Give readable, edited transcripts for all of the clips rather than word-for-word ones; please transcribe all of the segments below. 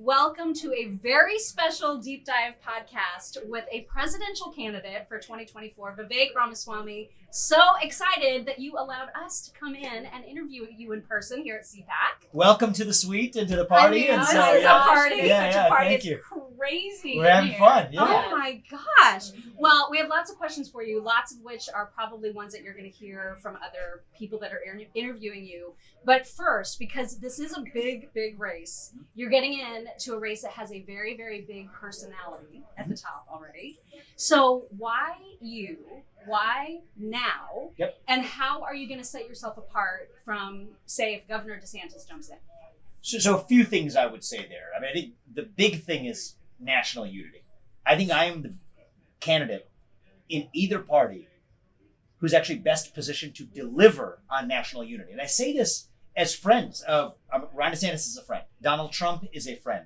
Welcome to a very special deep dive podcast with a presidential candidate for 2024, Vivek Ramaswamy. So excited that you allowed us to come in and interview you in person here at CPAC. Welcome to the suite and to the party. I mean, such a party. Thank you. It's crazy. We're having fun. Yeah. Oh my gosh. Well, we have lots of questions for you, lots of which are probably ones that you're going to hear from other people that are interviewing you. But first, because this is a big, big race, you're getting in to a race that has a very, very big personality at the top already. So why you? Why now? Yep. And how are you going to set yourself apart from, say, if Governor DeSantis jumps in? So a few things I would say there. I mean, I think the big thing is national unity. I think I am the candidate in either party who's actually best positioned to deliver on national unity. And I say this as friends of Ron DeSantis is a friend. Donald Trump is a friend.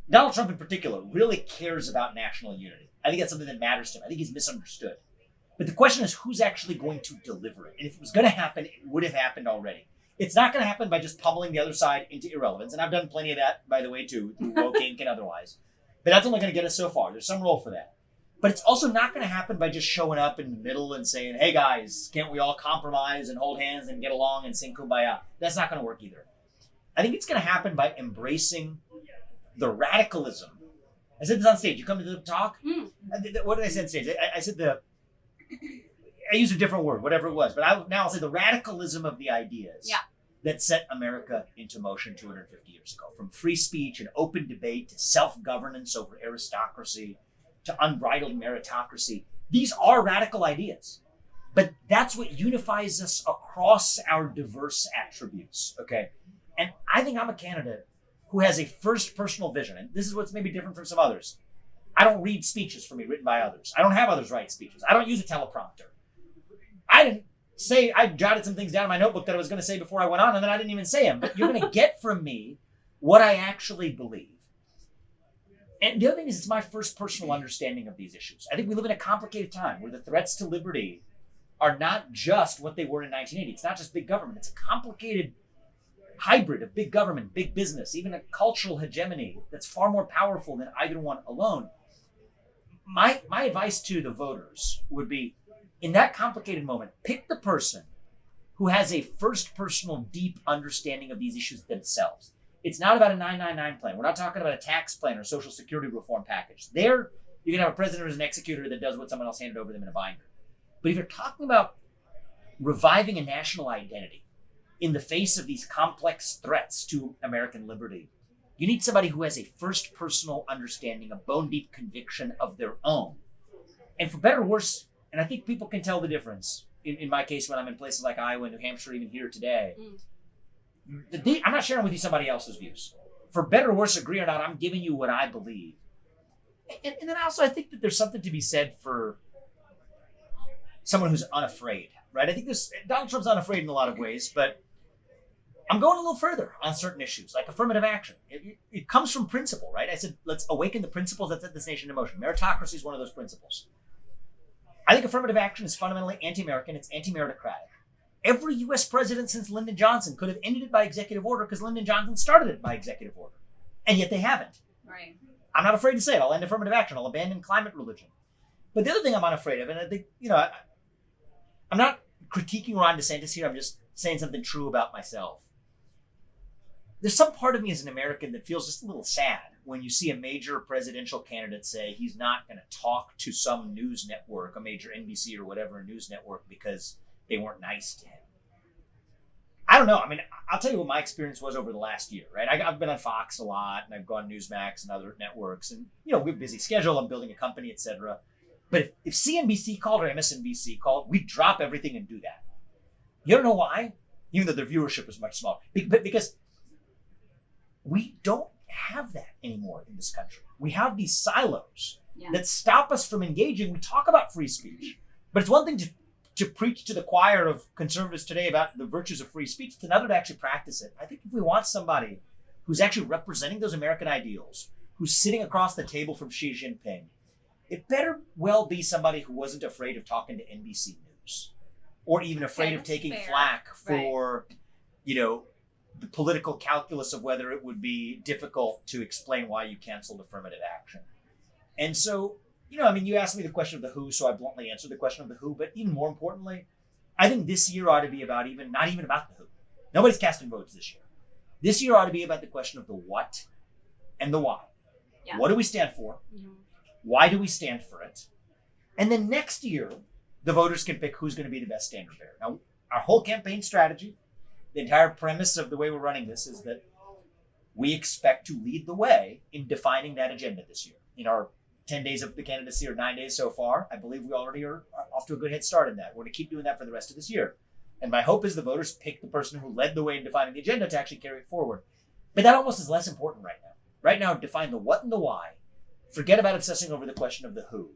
Donald Trump in particular really cares about national unity. I think that's something that matters to him. I think he's misunderstood. But the question is who's actually going to deliver it? And if it was going to happen, it would have happened already. It's not going to happen by just pummeling the other side into irrelevance. And I've done plenty of that, by the way, too, through woke ink and otherwise. But that's only going to get us so far. There's some role for that. But it's also not going to happen by just showing up in the middle and saying, hey, guys, can't we all compromise and hold hands and get along and sing Kumbaya? That's not going to work either. I think it's going to happen by embracing the radicalism. I said this on stage. You come to the talk? What did I say on stage? I said I used a different word, whatever it was. But I'll say the radicalism of the ideas that set America into motion 250 years ago. From free speech and open debate to self-governance over aristocracy to unbridled meritocracy. These are radical ideas. But that's what unifies us across our diverse attributes, okay? And I think I'm a candidate who has a first personal vision. And this is what's maybe different from some others. I don't read speeches for me written by others. I don't have others write speeches. I don't use a teleprompter. I jotted some things down in my notebook that I was going to say before I went on, and then I didn't even say them. But you're going to get from me what I actually believe. And the other thing is, it's my first personal understanding of these issues. I think we live in a complicated time where the threats to liberty are not just what they were in 1980. It's not just big government. It's a complicated hybrid of big government, big business, even a cultural hegemony that's far more powerful than either one alone. My advice to the voters would be, in that complicated moment, pick the person who has a first personal deep understanding of these issues themselves. It's not about a 999 plan. We're not talking about a tax plan or social security reform package. There, you can have a president who's an executor that does what someone else handed over them in a binder. But if you're talking about reviving a national identity in the face of these complex threats to American liberty, you need somebody who has a first personal understanding, a bone-deep conviction of their own. And for better or worse, and I think people can tell the difference, in my case when I'm in places like Iowa, New Hampshire, even here today, I'm not sharing with you somebody else's views. For better or worse, agree or not, I'm giving you what I believe. And then also, I think that there's something to be said for someone who's unafraid, right? I think Donald Trump's unafraid in a lot of ways, but I'm going a little further on certain issues, like affirmative action. It comes from principle, right? I said, let's awaken the principles that set this nation in motion. Meritocracy is one of those principles. I think affirmative action is fundamentally anti-American. It's anti-meritocratic. Every U.S. president since Lyndon Johnson could have ended it by executive order because Lyndon Johnson started it by executive order. And yet they haven't. Right. I'm not afraid to say it. I'll end affirmative action. I'll abandon climate religion. But the other thing I'm unafraid of, and I think, I'm not critiquing Ron DeSantis here. I'm just saying something true about myself. There's some part of me as an American that feels just a little sad when you see a major presidential candidate say he's not going to talk to some news network, a major NBC or whatever news network, because they weren't nice to him. I don't know. I mean, I'll tell you what my experience was over the last year, right? I've been on Fox a lot, and I've gone Newsmax and other networks, and, we have a busy schedule. I'm building a company, etc. But if CNBC called or MSNBC called, we'd drop everything and do that. You don't know why? Even though their viewership is much smaller. Because we don't have that anymore in this country. We have these silos that stop us from engaging. We talk about free speech, but it's one thing to preach to the choir of conservatives today about the virtues of free speech. It's another to actually practice it. I think if we want somebody who's actually representing those American ideals, who's sitting across the table from Xi Jinping, it better well be somebody who wasn't afraid of talking to NBC News or even afraid of taking flack for, the political calculus of whether it would be difficult to explain why you canceled affirmative action. And so, you asked me the question of the who, so I bluntly answered the question of the who, but even more importantly, I think this year ought to be about not even about the who. Nobody's casting votes this year. This year ought to be about the question of the what and the why. Yeah. What do we stand for? Mm-hmm. Why do we stand for it? And then next year, the voters can pick who's going to be the best standard bearer. Now, our whole campaign strategy, the entire premise of the way we're running this is that we expect to lead the way in defining that agenda this year. In our 10 days of the candidacy, or 9 days so far, I believe we already are off to a good head start in that. We're going to keep doing that for the rest of this year. And my hope is the voters pick the person who led the way in defining the agenda to actually carry it forward. But that almost is less important right now. Right now, define the what and the why. Forget about obsessing over the question of the who.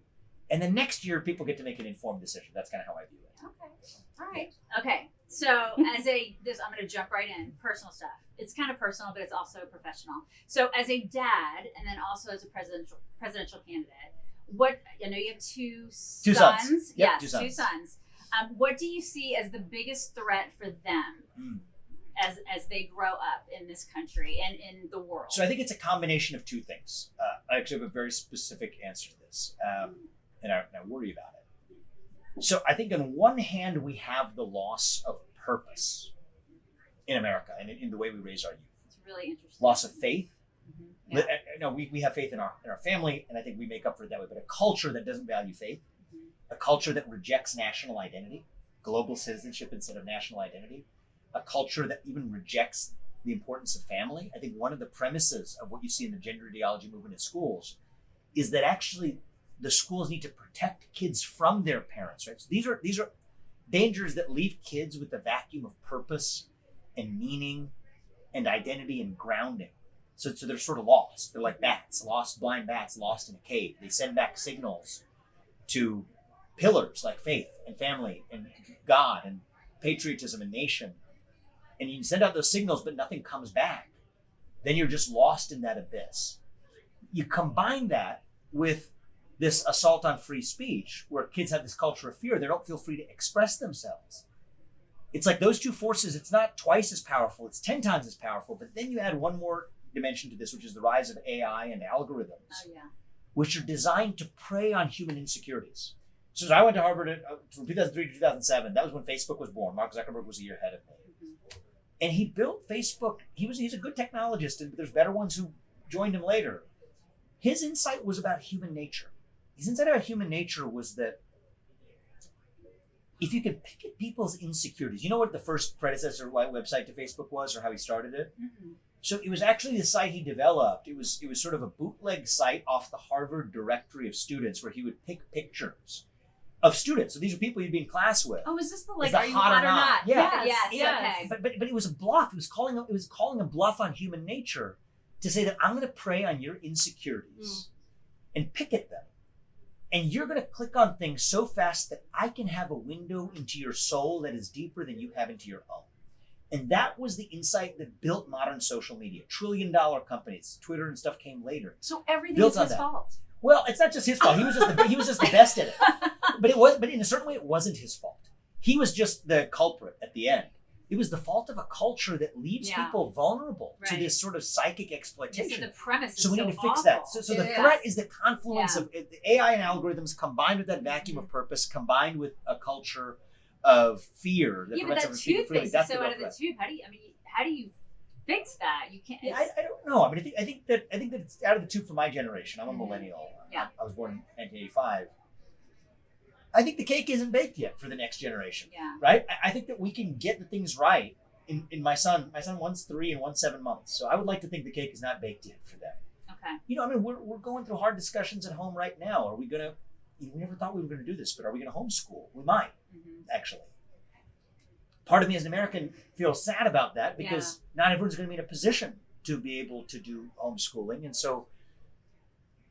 And then next year, people get to make an informed decision. That's kind of how I view it. Okay. All right. Okay. So I'm going to jump right in. Personal stuff. It's kind of personal, but it's also professional. So as a dad, and then also as a presidential candidate, I know you have two sons. Yep, yes, two sons. What do you see as the biggest threat for them as they grow up in this country and in the world? So I think it's a combination of two things. I actually have a very specific answer to this, and I worry about it. So I think on one hand, we have the loss of purpose in America and in the way we raise our youth. It's really interesting. Loss of faith. Mm-hmm. Yeah. We have faith in our family, and I think we make up for it that way. But a culture that doesn't value faith, a culture that rejects national identity, global citizenship instead of national identity, a culture that even rejects the importance of family. I think one of the premises of what you see in the gender ideology movement in schools is that actually the schools need to protect kids from their parents. Right? So these are dangers that leave kids with a vacuum of purpose and meaning and identity and grounding. So they're sort of lost. They're like bats, blind bats lost in a cave. They send back signals to pillars like faith and family and God and patriotism and nation. And you send out those signals, but nothing comes back. Then you're just lost in that abyss. You combine that with this assault on free speech, where kids have this culture of fear. They don't feel free to express themselves. It's like those two forces, it's not twice as powerful, it's 10 times as powerful. But then you add one more dimension to this, which is the rise of AI and algorithms, which are designed to prey on human insecurities. So as I went to Harvard from 2003 to 2007, that was when Facebook was born. Mark Zuckerberg was a year ahead of me. And he built Facebook. He's a good technologist, and there's better ones who joined him later. His insight was about human nature. His insight about human nature was that if you could pick at people's insecurities, you know what the first predecessor website to Facebook was, or how he started it? Mm-hmm. So it was actually the site he developed. It was sort of a bootleg site off the Harvard directory of students, where he would pick pictures of students. So these are people you'd be in class with. Oh, is this the are you hot or not? Yeah. Yes. Okay. But it was a bluff. It was calling a bluff on human nature to say that I'm going to prey on your insecurities and pick at them. And you're going to click on things so fast that I can have a window into your soul that is deeper than you have into your own. And that was the insight that built modern social media. $1 trillion companies, Twitter and stuff came later. So everything Built is on his that. fault. Well, it's not just his fault. He was just the best at it. But in a certain way, it wasn't his fault. He was just the culprit at the end. It was the fault of a culture that leaves people vulnerable to this sort of psychic exploitation. The premise is so we need to fix awful. that. So the threat is the confluence of AI and algorithms combined with that vacuum of purpose, combined with a culture of fear that prevents us from speaking freely. That's the real out of the threat. tube. How do you fix that? You can't. I don't know. I mean, I think that it's out of the tube for my generation. I'm a millennial. Yeah. I was born in 1985. I think the cake isn't baked yet for the next generation. Yeah. Right? I think that we can get the things right in my son. My son, one's 3 and one's 7 months. So I would like to think the cake is not baked yet for them. Okay. I mean, we're going through hard discussions at home right now. Are we going to, we never thought we were going to do this, but are we going to homeschool? We might, actually. Part of me as an American feels sad about that because not everyone's going to be in a position to be able to do homeschooling. And so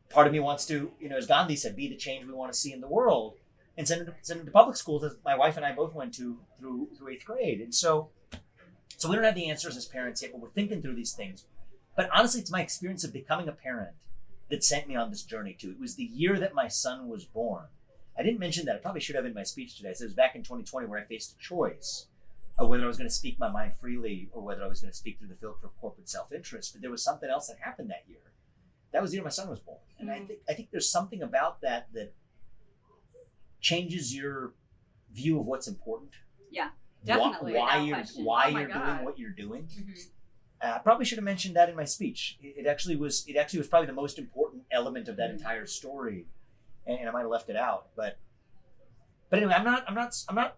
part of me wants to, as Gandhi said, be the change we want to see in the world and send them to public schools, as my wife and I both went to through 8th grade. And so we don't have the answers as parents yet, but we're thinking through these things. But honestly, it's my experience of becoming a parent that sent me on this journey too. It was the year that my son was born. I didn't mention that. I probably should have in my speech today. I said it was back in 2020 where I faced a choice of whether I was going to speak my mind freely or whether I was going to speak through the filter of corporate self-interest. But there was something else that happened that year. That was the year my son was born. And I think there's something about that changes your view of what's important. Yeah, definitely. Why without you're question. Oh my doing God. what you're doing. Mhm. I probably should have mentioned that in my speech. It actually was probably the most important element of that entire story, and I might have left it out. But anyway, I'm not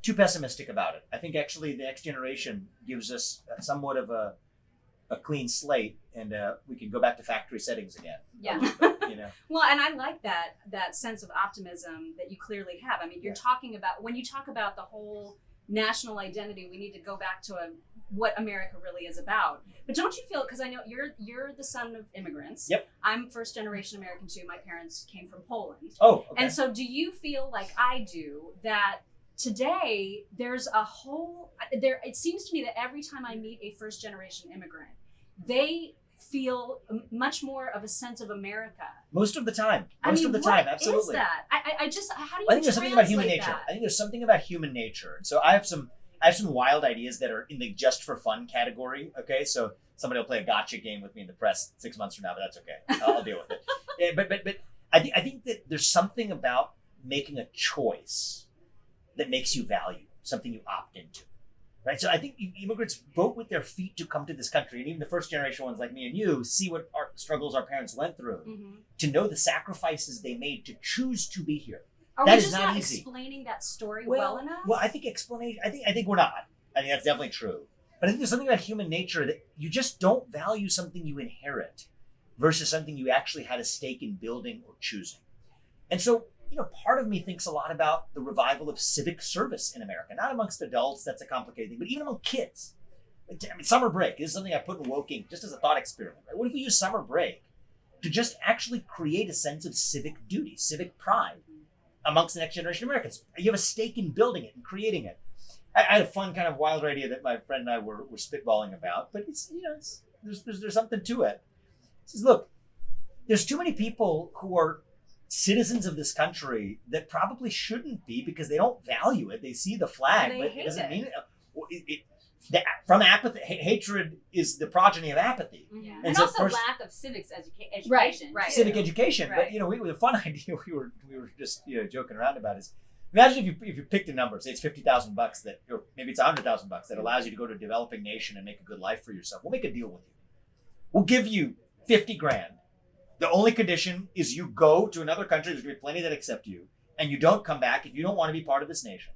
too pessimistic about it. I think actually the next generation gives us somewhat of a clean slate, and we can go back to factory settings again. Yeah. Well, and I like that sense of optimism that you clearly have. I mean, you're talking about, when you talk about the whole national identity, we need to go back to what America really is about. But don't you feel, because I know you're the son of immigrants. Yep. I'm first generation American too. My parents came from Poland. Oh, okay. And so do you feel like I do that today there's a whole, it seems to me that every time I meet a first generation immigrant, they feel much more of a sense of America. Most of the time. What Absolutely. is that? I just, how do you I think there's something about human translate nature. that? I think there's something about human nature. So I have some wild ideas that are in the just for fun category. Okay, so somebody will play a gotcha game with me in the press 6 months from now, but that's okay. I'll deal with it. Yeah, but I think that there's something about making a choice that makes you value something you opt into. Right, so I think immigrants vote with their feet to come to this country, and even the first generation ones like me and you see what struggles our parents went through, to know the sacrifices they made to choose to be here. Are That we is just not not easy. explaining that story well enough? Well, I think explanation. I think we're not. I think that's definitely true. But I think there's something about human nature that you just don't value something you inherit versus something you actually had a stake in building or choosing. And so, part of me thinks a lot about the revival of civic service in America, not amongst adults, that's a complicated thing, but even among kids. I mean, summer break is something I put in Woking just as a thought experiment. Right? What if we use summer break to just actually create a sense of civic duty, civic pride amongst the next generation of Americans? You have a stake in building it and creating it. I had a fun kind of wild idea that my friend and I were spitballing about, but there's something to it. He says, look, there's too many people who are citizens of this country that probably shouldn't be because they don't value it. They see the flag, They but hate it doesn't it. mean it. From apathy, hatred is the progeny of apathy. Yeah. And And so also first- lack of civics education. Right. too. Civic education, Right. but the fun idea we were just joking around about is, imagine if you picked a number, say it's $50,000 that, or maybe it's $100,000 that allows you to go to a developing nation and make a good life for yourself. We'll make a deal with you. We'll give you $50,000. The only condition is you go to another country. There's going to be plenty that accept you, and you don't come back if you don't want to be part of this nation.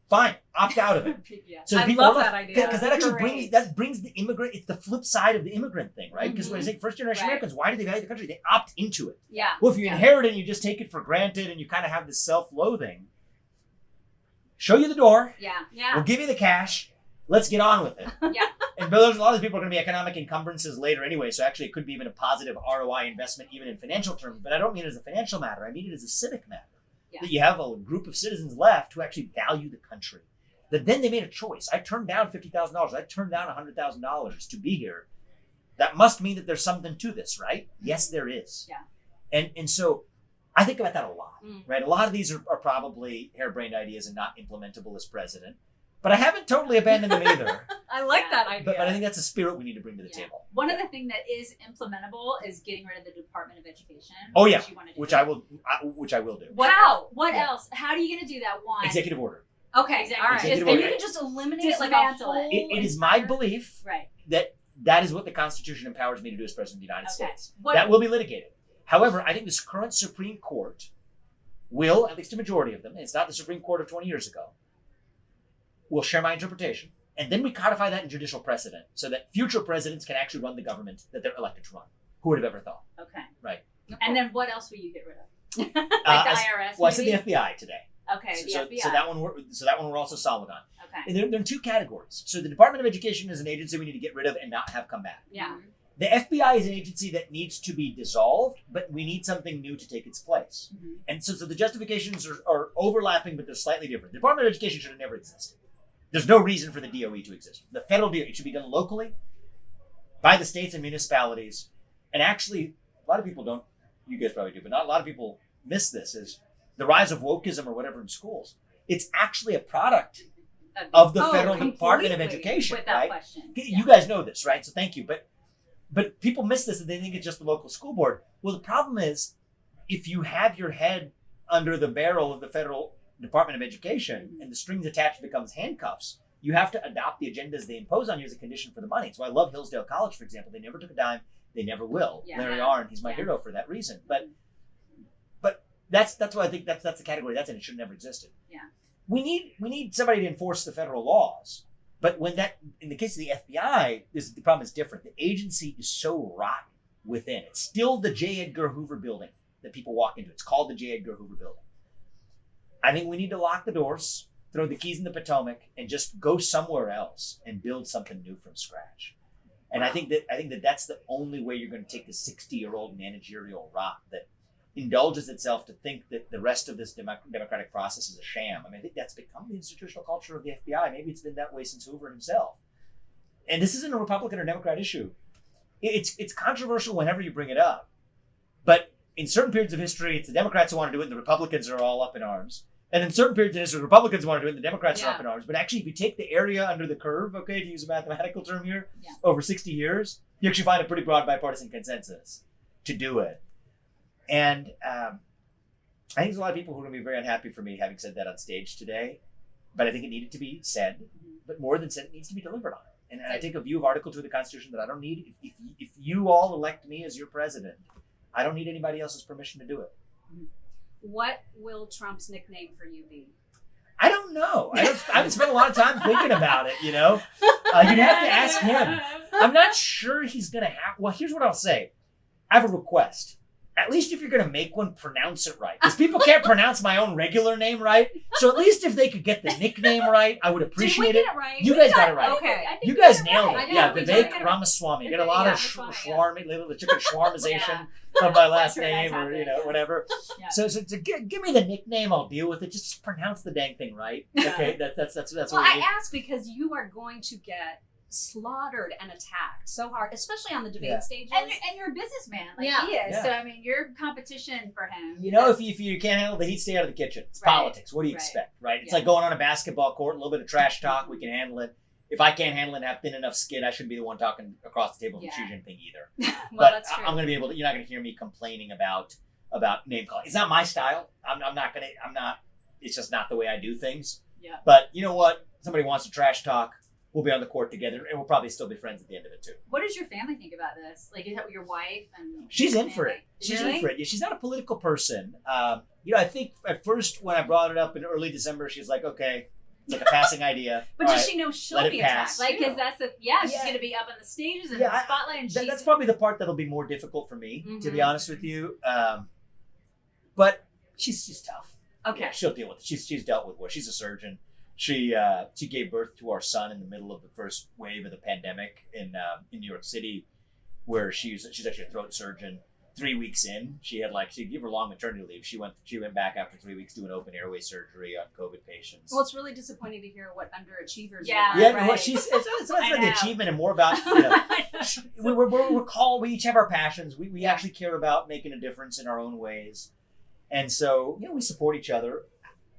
Fine, opt out of it. Yeah. So I people love don't- that idea. because that actually Great. brings the immigrant. It's the flip side of the immigrant thing, right? Because when I say first generation Right. Americans, why do they value the country? They opt into it. Yeah. Well, if you inherit it and you just take it for granted and you kind of have this self-loathing, show you the door. Yeah. Yeah. We'll give you the cash. Let's get on with it. Yeah. And a lot of these people are going to be economic encumbrances later anyway, so actually it could be even a positive ROI investment, even in financial terms. But I don't mean it as a financial matter. I mean it as a civic matter. Yeah. That you have a group of citizens left who actually value the country. That then they made a choice. I turned down $50,000. I turned down $100,000 to be here. That must mean that there's something to this, right? Yes, there is. Yeah. And so I think about that a lot, Mm. right? A lot of these are probably harebrained ideas and not implementable as president. But I haven't totally abandoned them either. I like Yeah. that idea. But I think that's a spirit we need to bring to the Yeah. table. One of the things that is implementable is getting rid of the Department of Education. Oh, yeah. Which you want to do. Which I will do. How? What Yeah. else? How are you going to do that? One. Executive order. Okay, Exactly. all right. Executive And order. you can just eliminate it like a Dismantle whole it. It is my entire- belief Right. that is what the Constitution empowers me to do as President of the United Okay. States. What- That will be litigated. However, I think this current Supreme Court will, at least a majority of them, and it's not the Supreme Court of 20 years ago, will share my interpretation. And then we codify that in judicial precedent so that future presidents can actually run the government that they're elected to run. Who would have ever thought? Okay. Right. And then what else will you get rid of? Like Uh, the as- IRS? Well, I said maybe? the FBI today. Okay, the So, FBI. so that one we're also solid on. Okay. And they're in two categories. So the Department of Education is an agency we need to get rid of and not have come back. Yeah. The FBI is an agency that needs to be dissolved, but we need something new to take its place. Mhm. And so the justifications are overlapping, but they're slightly different. The Department of Education should have never existed. There's no reason for the DOE to exist. The federal DOE, it should be done locally by the states and municipalities. And actually, a lot of people don't, you guys probably do, but not a lot of people miss this, is the rise of wokeism or whatever in schools. It's actually a product of the Oh, Federal Department of completely. Education, without right? question. You guys know this, right? So thank you. But people miss this and they think it's just the local school board. Well, the problem is if you have your head under the barrel of the Federal Department of Education and the strings attached becomes handcuffs, you have to adopt the agendas they impose on you as a condition for the money. So I love Hillsdale College, for example. They never took a dime. They never will. Yeah. Larry Arnn, he's my Yeah. hero for that reason. But that's why I think that's the category that's in. It should have never existed. Yeah. We need somebody to enforce the federal laws. But when that, in the case of the FBI, the problem is different. The agency is so rotten within. It's still the J. Edgar Hoover building that people walk into. It's called the J. Edgar Hoover building. I think we need to lock the doors, throw the keys in the Potomac, and just go somewhere else and build something new from scratch. And I think that that's the only way you're going to take the 60-year-old managerial rot that indulges itself to think that the rest of this democratic process is a sham. I mean, I think that's become the institutional culture of the FBI. Maybe it's been that way since Hoover himself. And this isn't a Republican or Democrat issue. It's controversial whenever you bring it up. But in certain periods of history, it's the Democrats who want to do it and the Republicans are all up in arms. And in certain periods of history, the Republicans want to do it and the Democrats are up in arms. But actually, if you take the area under the curve, okay, to use a mathematical term here, over 60 years, you actually find a pretty broad bipartisan consensus to do it. And I think there's a lot of people who are going to be very unhappy for me having said that on stage today. But I think it needed to be said. But more than said, it needs to be delivered on. And I take a view of Article 2 of the Constitution that I don't need. If you all elect me as your president, I don't need anybody else's permission to do it. What will Trump's nickname for you be? I don't know. I haven't spent a lot of time thinking about it, you know? You'd have to ask him. I'm not sure he's going to have... Well, here's what I'll say. I have a request. At least if you're going to make one, pronounce it right. Because people can't pronounce my own regular name right. So at least if they could get the nickname right, I would appreciate Did we it. get it right? You guys got it right. Okay. You guys nailed right. it. Yeah, we Vivek did. Ramaswamy. You get a lot of Yeah. shawarma, the chicken shawarmization of my last Sure, that's name or, happening. whatever. Yeah. So to give me the nickname, I'll deal with it. Just pronounce the dang thing right. Okay, that's Well, what we I need. ask because you are going to get slaughtered and attacked so hard, especially on the debate stages. And you're a businessman, like Yeah. he is. Yeah. So I mean, you're competition for him. You know, if you can't handle the heat, stay out of the kitchen. It's Right. politics. What do you Right. expect, right? It's Yeah. like going on a basketball court, a little bit of trash talk. We can handle it. If I can't handle it and have thin enough skin, I shouldn't be the one talking across the table from Yeah. Xi Jinping either. well, But that's true. I'm going to be able to. You're not going to hear me complaining about name calling. It's not my style. I'm not. It's just not the way I do things. Yeah. But you know what? Somebody wants to trash talk. We'll be on the court together, and we'll probably still be friends at the end of it too. What does your family think about this? Like, is that your wife and She's in family? for it. She's Really? in for it. Yeah, she's not a political person. I think at first when I brought it up in early December, she's like, "Okay, it's like a passing idea." But All does right. she know she'll let it be pass. attacked? Like, because that's she's Yeah. going to be up on the stages and Yeah, the spotlight, and she's That's probably the part that'll be more difficult for me, to be Mhm. honest with you. But she's tough. Okay. Yeah, she'll deal with it. She's dealt with war. She's a surgeon. She gave birth to our son in the middle of the first wave of the pandemic in New York City, where she's actually a throat surgeon. 3 weeks in, she gave her long maternity leave. She went back after 3 weeks doing open airway surgery on COVID patients. Well, it's really disappointing to hear what underachievers Yeah. you are. yeah, right. well, it's not I the know. achievement and more about we're called. We each have our passions. We actually care about making a difference in our own ways, and so we support each other.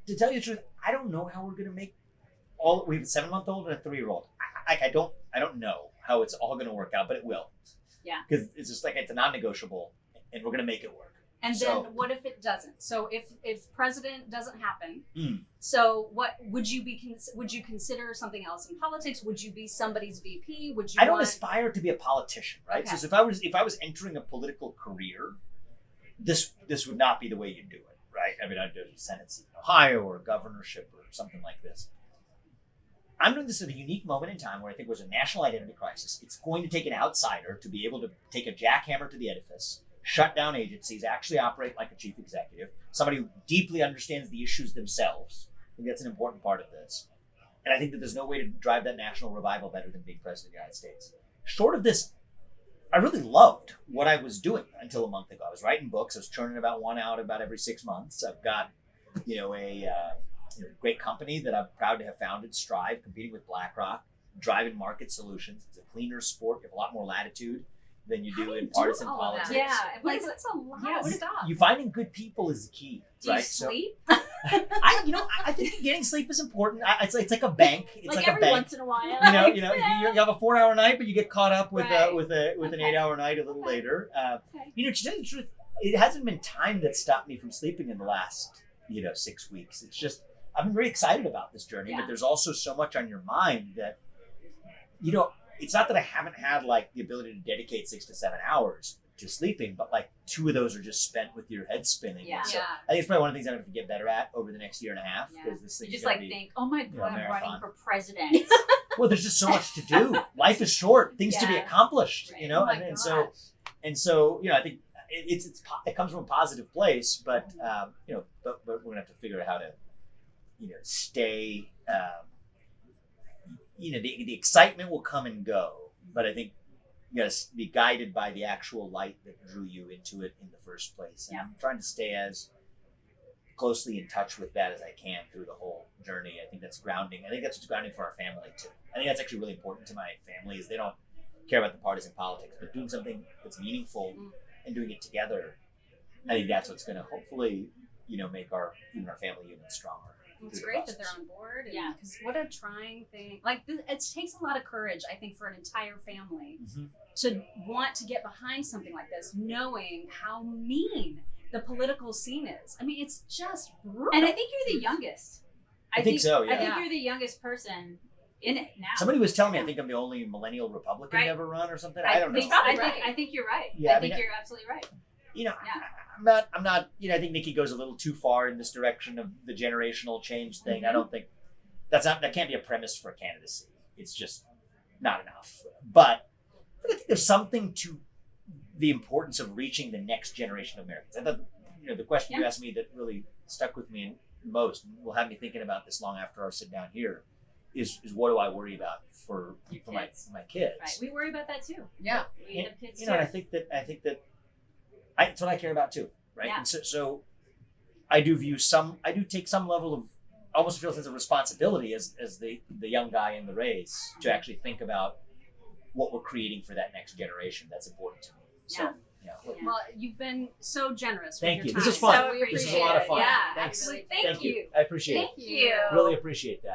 To tell you the truth, I don't know how we're going to make all. We have a 7-month-old and a 3-year-old. I don't know how it's all going to work out, but it will. Yeah. Because it's just like it's a non-negotiable, and we're going to make it work. And So- then what if it doesn't? So if president doesn't happen, Mm. so what would you be? Would you consider something else in politics? Would you be somebody's VP? Would you? I don't want, aspire to be a politician, right? Okay. So if I was entering a political career, this would not be the way you do it, right? I mean, I'd do a Senate seat in Ohio or a governorship or something like this. I'm doing this at a unique moment in time where I think there's a national identity crisis. It's going to take an outsider to be able to take a jackhammer to the edifice, shut down agencies, actually operate like a chief executive, somebody who deeply understands the issues themselves. I think that's an important part of this. And I think that there's no way to drive that national revival better than being president of the United States. Short of this, I really loved what I was doing until a month ago. I was writing books. I was churning about one out about every 6 months. I've got, a great company that I'm proud to have founded, Strive, competing with BlackRock, driving market solutions. It's a cleaner sport. You have a lot more latitude than you How do do in you do partisan all of that? politics. Yeah, Like that's a lot Yeah, of what is- stuff. You finding good people is the key, Do you right? sleep? I think getting sleep is important. It's like a bank. It's like every a bank. once in a while. You have a 4-hour night, but you get caught up with Right. with an Okay. 8-hour night a little Okay. later. Okay. To tell you the truth, it hasn't been time that stopped me from sleeping in the last 6 weeks. It's just I've been very excited about this journey, Yeah. but there's also so much on your mind that it's not that I haven't had like the ability to dedicate 6 to 7 hours to sleeping, but like 2 of those are just spent with your head spinning. Yeah. And so I think it's probably one of the things I'm going to get better at over the next year and a half Yeah. because this You thing's just gonna like be, think, oh my God, I'm marathon. running for president. well, there's just so much to do. Life is short, things to be Yeah. accomplished, Right. Oh my and gosh. so I think it comes from a positive place, but but we're gonna have to figure out how to stay. The excitement will come and go, but I think you got to be guided by the actual light that drew you into it in the first place. And Yeah. I'm trying to stay as closely in touch with that as I can through the whole journey. I think that's grounding. I think that's what's grounding for our family too. I think that's actually really important to my family is they don't care about the partisan politics, but doing something that's meaningful and doing it together. I think that's what's going to hopefully, make our family unit stronger. It's through the great that they're process. on board. Yeah. Because what a trying thing. Like, it takes a lot of courage, I think, for an entire family Mhm. to want to get behind something like this, knowing how mean the political scene is. I mean, it's just brutal. And I think you're the youngest. I think so, yeah. I think Yeah. you're the youngest person in it now. Somebody was telling me I think I'm the only millennial Republican Right. to ever run or something. I don't know. think, Probably I think you're right. Yeah, I I think mean, you're absolutely right. Yeah. Yeah. I'm not, I think Nikki goes a little too far in this direction of the generational change thing. I don't think that can't be a premise for candidacy. It's just not enough. But I think there's something to the importance of reaching the next generation of Americans. I thought, the question you asked me that really stuck with me most, and will have me thinking about this long after our sit down here, is what do I worry about for my kids? Right. We worry about that too. Yeah. We have kids too. And I think that it's what I care about too, right? Yeah. And so I do take some level of almost feel a sense of responsibility as the young guy in the race to actually think about what we're creating for that next generation. That's important to me. So Well, you've been so generous. Thank with you. your This is time. fun. So we This is a appreciate lot of it. fun. Yeah, Thanks. absolutely. Thank you. I appreciate Thank you. it. Really appreciate that.